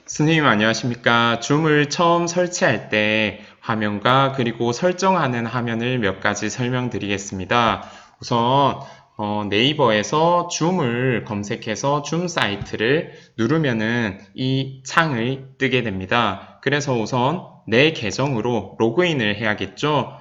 선생님 안녕하십니까? 줌을 처음 설치할 때 화면과 그리고 설정하는 화면을 몇 가지 설명드리겠습니다. 우선 네이버에서 줌을 검색해서 줌 사이트를 누르면은 이 창이 뜨게 됩니다. 그래서 우선 내 계정으로 로그인을 해야겠죠?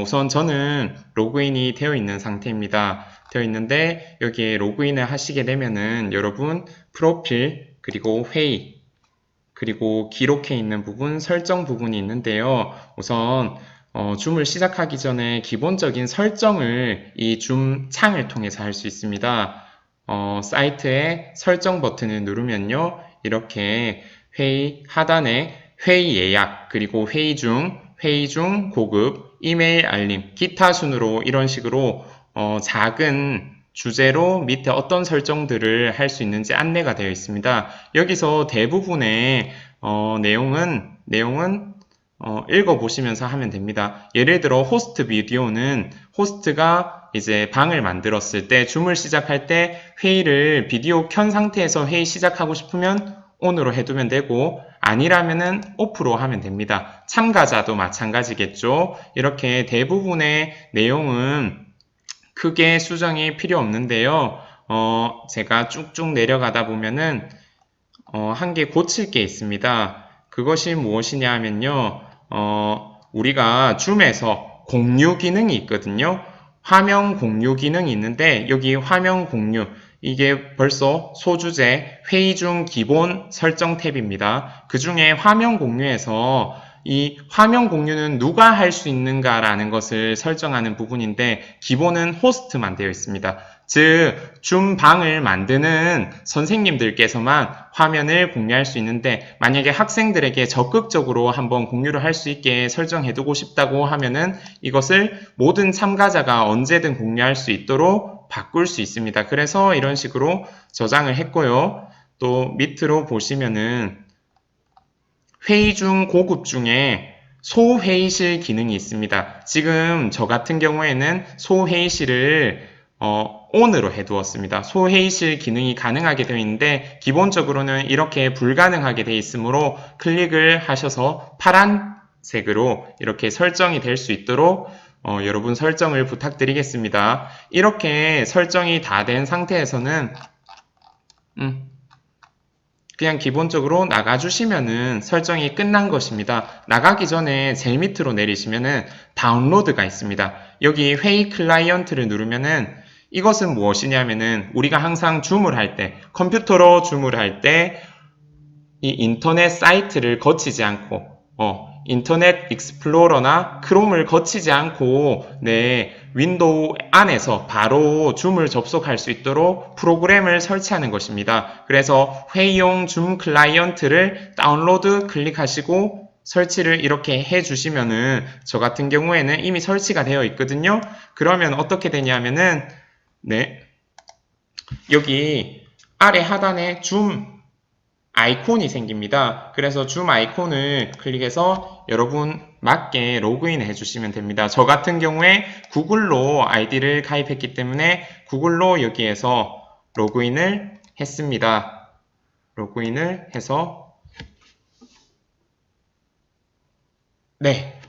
우선 저는 로그인이 되어 있는 상태입니다. 되어 있는데 여기에 로그인을 하시게 되면은 여러분 프로필 그리고 회의 그리고 기록해 있는 부분, 설정 부분이 있는데요. 우선 줌을 시작하기 전에 기본적인 설정을 이 줌 창을 통해서 할 수 있습니다. 사이트의 설정 버튼을 누르면요. 이렇게 회의 하단에 회의 예약, 그리고 회의 중 고급, 이메일 알림, 기타 순으로 이런 식으로 작은 주제로 밑에 어떤 설정들을 할 수 있는지 안내가 되어 있습니다. 여기서 대부분의 내용은 읽어보시면서 하면 됩니다. 예를 들어 호스트 비디오는 호스트가 이제 방을 만들었을 때 줌을 시작할 때 회의를 비디오 켠 상태에서 회의 시작하고 싶으면 ON으로 해두면 되고 아니라면은 OFF로 하면 됩니다. 참가자도 마찬가지겠죠. 이렇게 대부분의 내용은 크게 수정이 필요 없는데요. 제가 쭉쭉 내려가다 보면은 한 개 고칠 게 있습니다. 그것이 무엇이냐 하면요. 우리가 줌에서 공유 기능이 있거든요. 화면 공유 기능이 있는데 여기 화면 공유 이게 벌써 소주제 회의 중 기본 설정 탭입니다. 그 중에 화면 공유에서 이 화면 공유는 누가 할 수 있는가라는 것을 설정하는 부분인데 기본은 호스트만 되어 있습니다. 즉, 줌 방을 만드는 선생님들께서만 화면을 공유할 수 있는데 만약에 학생들에게 적극적으로 한번 공유를 할 수 있게 설정해 두고 싶다고 하면은 이것을 모든 참가자가 언제든 공유할 수 있도록 바꿀 수 있습니다. 그래서 이런 식으로 저장을 했고요. 또 밑으로 보시면은 회의 중 고급 중에 소회의실 기능이 있습니다. 지금 저 같은 경우에는 소회의실을 ON으로 해두었습니다. 소회의실 기능이 가능하게 되어 있는데 기본적으로는 이렇게 불가능하게 되어 있으므로 클릭을 하셔서 파란색으로 이렇게 설정이 될 수 있도록 여러분 설정을 부탁드리겠습니다. 이렇게 설정이 다 된 상태에서는 그냥 기본적으로 나가주시면은 설정이 끝난 것입니다. 나가기 전에 제일 밑으로 내리시면은 다운로드가 있습니다. 여기 회의 클라이언트를 누르면은 이것은 무엇이냐면은 우리가 항상 줌을 할 때, 컴퓨터로 줌을 할 때 이 인터넷 사이트를 거치지 않고 인터넷 익스플로러나 크롬을 거치지 않고 윈도우 안에서 바로 줌을 접속할 수 있도록 프로그램을 설치하는 것입니다. 그래서 회의용 줌 클라이언트를 다운로드 클릭하시고 설치를 이렇게 해주시면은 저 같은 경우에는 이미 설치가 되어 있거든요. 그러면 어떻게 되냐면은 여기 아래 하단에 줌 아이콘이 생깁니다. 그래서 줌 아이콘을 클릭해서 여러분 맞게 로그인 해주시면 됩니다. 저 같은 경우에 구글로 아이디를 가입했기 때문에 구글로 여기에서 로그인을 했습니다. 로그인을 해서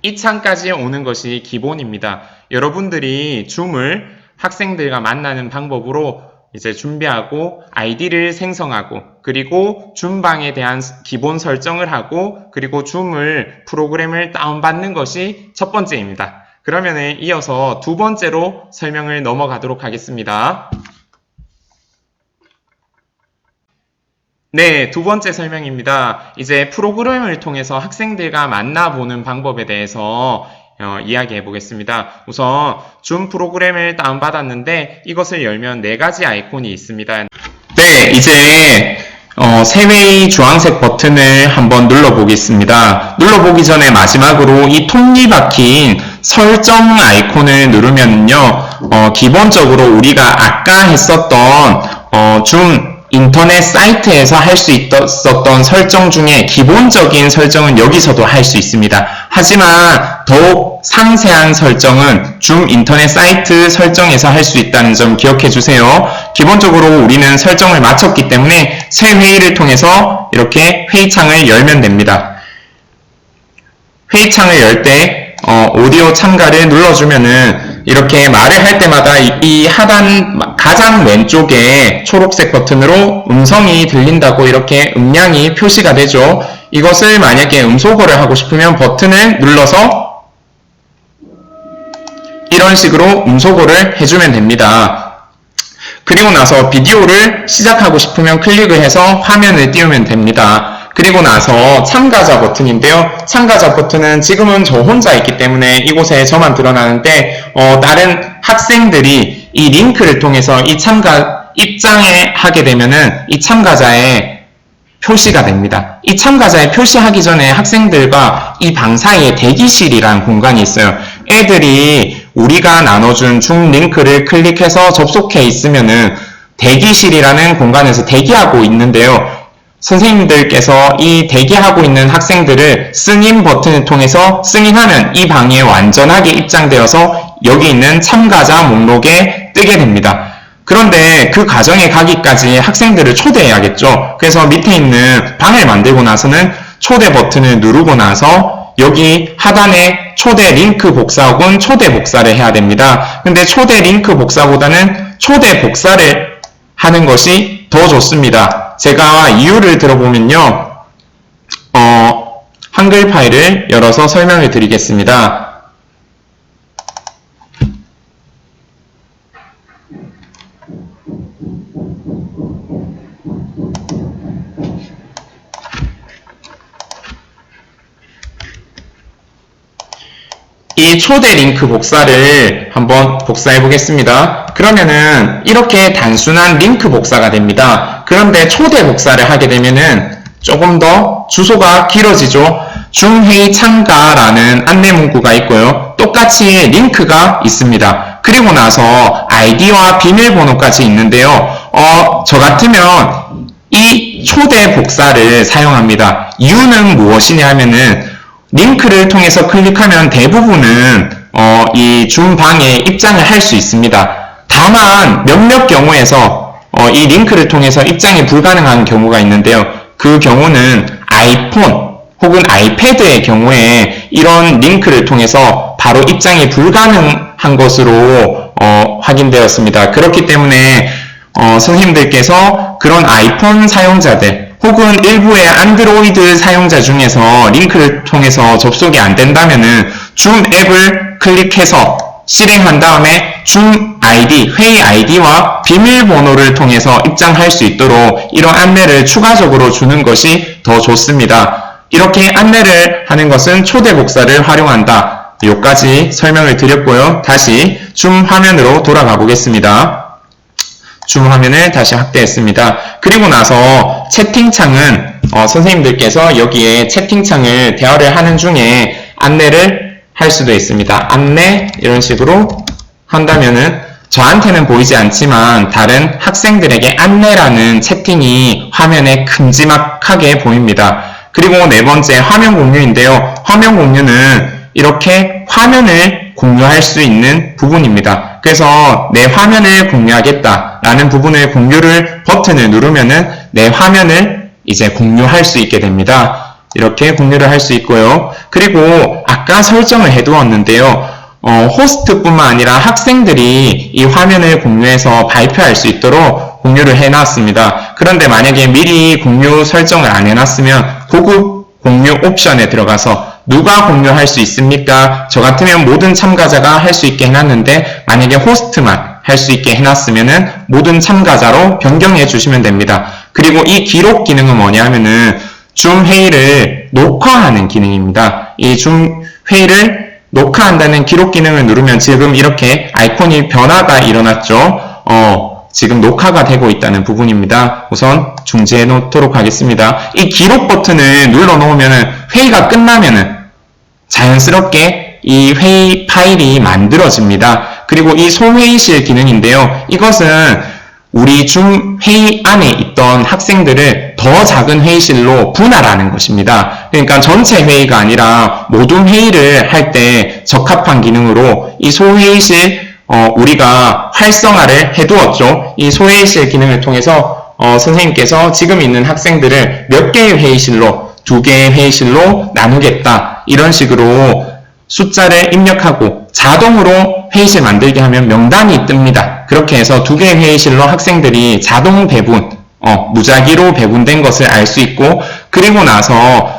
이 창까지 오는 것이 기본입니다. 여러분들이 줌을 학생들과 만나는 방법으로 이제 준비하고 아이디를 생성하고 그리고 줌방에 대한 기본 설정을 하고 그리고 줌을 프로그램을 다운받는 것이 첫 번째입니다. 그러면 이어서 두 번째로 설명을 넘어가도록 하겠습니다. 두 번째 설명입니다. 이제 프로그램을 통해서 학생들과 만나보는 방법에 대해서 이야기해 보겠습니다. 우선 줌 프로그램을 다운받았는데 이것을 열면 네 가지 아이콘이 있습니다. 이제 세웨이 주황색 버튼을 한번 눌러보겠습니다. 눌러보기 전에 마지막으로 이 톱니 박힌 설정 아이콘을 누르면요, 기본적으로 우리가 아까 했었던 줌 인터넷 사이트에서 할 수 있었던 설정 중에 기본적인 설정은 여기서도 할 수 있습니다. 하지만 더욱 상세한 설정은 줌 인터넷 사이트 설정에서 할 수 있다는 점 기억해 주세요. 기본적으로 우리는 설정을 마쳤기 때문에 새 회의를 통해서 이렇게 회의창을 열면 됩니다. 회의창을 열 때 오디오 참가를 눌러주면은 이렇게 말을 할 때마다 이 하단 가장 왼쪽에 초록색 버튼으로 음성이 들린다고 이렇게 음량이 표시가 되죠. 이것을 만약에 음소거를 하고 싶으면 버튼을 눌러서 이런 식으로 음소거를 해주면 됩니다. 그리고 나서 비디오를 시작하고 싶으면 클릭을 해서 화면을 띄우면 됩니다. 그리고 나서 참가자 버튼인데요. 참가자 버튼은 지금은 저 혼자 있기 때문에 이곳에 저만 드러나는데 다른 학생들이 이 링크를 통해서 이 입장에 하게 되면은 이 참가자의 표시가 됩니다. 이 참가자의 표시하기 전에 학생들과 이 방 사이에 대기실이라는 공간이 있어요. 애들이 우리가 나눠준 줌 링크를 클릭해서 접속해 있으면은 대기실이라는 공간에서 대기하고 있는데요. 선생님들께서 이 대기하고 있는 학생들을 승인 버튼을 통해서 승인하면 이 방에 완전하게 입장되어서 여기 있는 참가자 목록에 뜨게 됩니다. 그런데 그 과정에 가기까지 학생들을 초대해야겠죠. 그래서 밑에 있는 방을 만들고 나서는 초대 버튼을 누르고 나서 여기 하단에 초대 링크 복사 혹은 초대 복사를 해야 됩니다. 근데 초대 링크 복사보다는 초대 복사를 하는 것이 더 좋습니다. 제가 이유를 들어보면요. 한글 파일을 열어서 설명을 드리겠습니다. 이 초대 링크 복사를 한번 복사해 보겠습니다. 그러면은 이렇게 단순한 링크 복사가 됩니다. 그런데 초대 복사를 하게 되면은 조금 더 주소가 길어지죠. 줌회의 참가라는 안내 문구가 있고요. 똑같이 링크가 있습니다. 그리고 나서 아이디와 비밀번호까지 있는데요. 저 같으면 이 초대 복사를 사용합니다. 이유는 무엇이냐 하면은 링크를 통해서 클릭하면 대부분은 이 줌방에 입장을 할 수 있습니다. 다만 몇몇 경우에서 이 링크를 통해서 입장이 불가능한 경우가 있는데요. 그 경우는 아이폰 혹은 아이패드의 경우에 이런 링크를 통해서 바로 입장이 불가능한 것으로 확인되었습니다. 그렇기 때문에 선생님들께서 그런 아이폰 사용자들 혹은 일부의 안드로이드 사용자 중에서 링크를 통해서 접속이 안 된다면은 줌 앱을 클릭해서 실행한 다음에 줌 아이디, 회의 아이디와 비밀번호를 통해서 입장할 수 있도록 이런 안내를 추가적으로 주는 것이 더 좋습니다. 이렇게 안내를 하는 것은 초대 복사를 활용한다. 여기까지 설명을 드렸고요. 다시 줌 화면으로 돌아가 보겠습니다. 줌 화면을 다시 확대했습니다. 그리고 나서 채팅창은 선생님들께서 여기에 채팅창을 대화를 하는 중에 안내를 할 수도 있습니다. 안내 이런 식으로 한다면은 저한테는 보이지 않지만 다른 학생들에게 안내라는 채팅이 화면에 큼지막하게 보입니다. 그리고 네 번째 화면 공유인데요. 화면 공유는 이렇게 화면을 공유할 수 있는 부분입니다. 그래서 내 화면을 공유하겠다라는 부분을 공유를 버튼을 누르면은 내 화면을 이제 공유할 수 있게 됩니다. 이렇게 공유를 할 수 있고요. 그리고 아까 설정을 해두었는데요. 호스트뿐만 아니라 학생들이 이 화면을 공유해서 발표할 수 있도록 공유를 해놨습니다. 그런데 만약에 미리 공유 설정을 안 해놨으면 고급 공유 옵션에 들어가서 누가 공유할 수 있습니까? 저 같으면 모든 참가자가 할 수 있게 해놨는데 만약에 호스트만 할 수 있게 해놨으면은 모든 참가자로 변경해 주시면 됩니다. 그리고 이 기록 기능은 뭐냐 하면은 줌 회의를 녹화하는 기능입니다. 이 줌 회의를 녹화한다는 기록 기능을 누르면 지금 이렇게 아이콘이 변화가 일어났죠. 지금 녹화가 되고 있다는 부분입니다. 우선 중지해 놓도록 하겠습니다. 이 기록 버튼을 눌러 놓으면 회의가 끝나면은 자연스럽게 이 회의 파일이 만들어집니다. 그리고 이 소회의실 기능인데요. 이것은 우리 줌 회의 안에 있던 학생들을 더 작은 회의실로 분할하는 것입니다. 그러니까 전체 회의가 아니라 모둠 회의를 할 때 적합한 기능으로 이 소회의실 우리가 활성화를 해두었죠. 이 소회의실 기능을 통해서 선생님께서 지금 있는 학생들을 몇 개의 회의실로, 2개의 회의실로 나누겠다. 이런 식으로 숫자를 입력하고 자동으로 회의실 만들게 하면 명단이 뜹니다. 그렇게 해서 2개의 회의실로 학생들이 자동 배분, 무작위로 배분된 것을 알 수 있고, 그리고 나서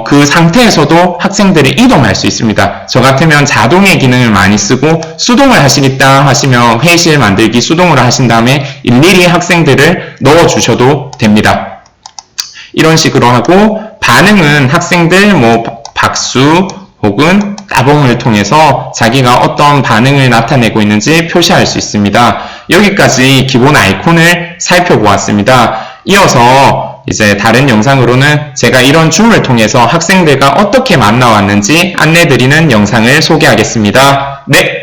그 상태에서도 학생들이 이동할 수 있습니다. 저 같으면 자동의 기능을 많이 쓰고 수동을 하시겠다 하시면 회의실 만들기 수동으로 하신 다음에 일일이 학생들을 넣어주셔도 됩니다. 이런 식으로 하고, 반응은 학생들 박수 혹은 따봉을 통해서 자기가 어떤 반응을 나타내고 있는지 표시할 수 있습니다. 여기까지 기본 아이콘을 살펴보았습니다. 이어서 이제 다른 영상으로는 제가 이런 줌을 통해서 학생들과 어떻게 만나왔는지 안내드리는 영상을 소개하겠습니다. 네.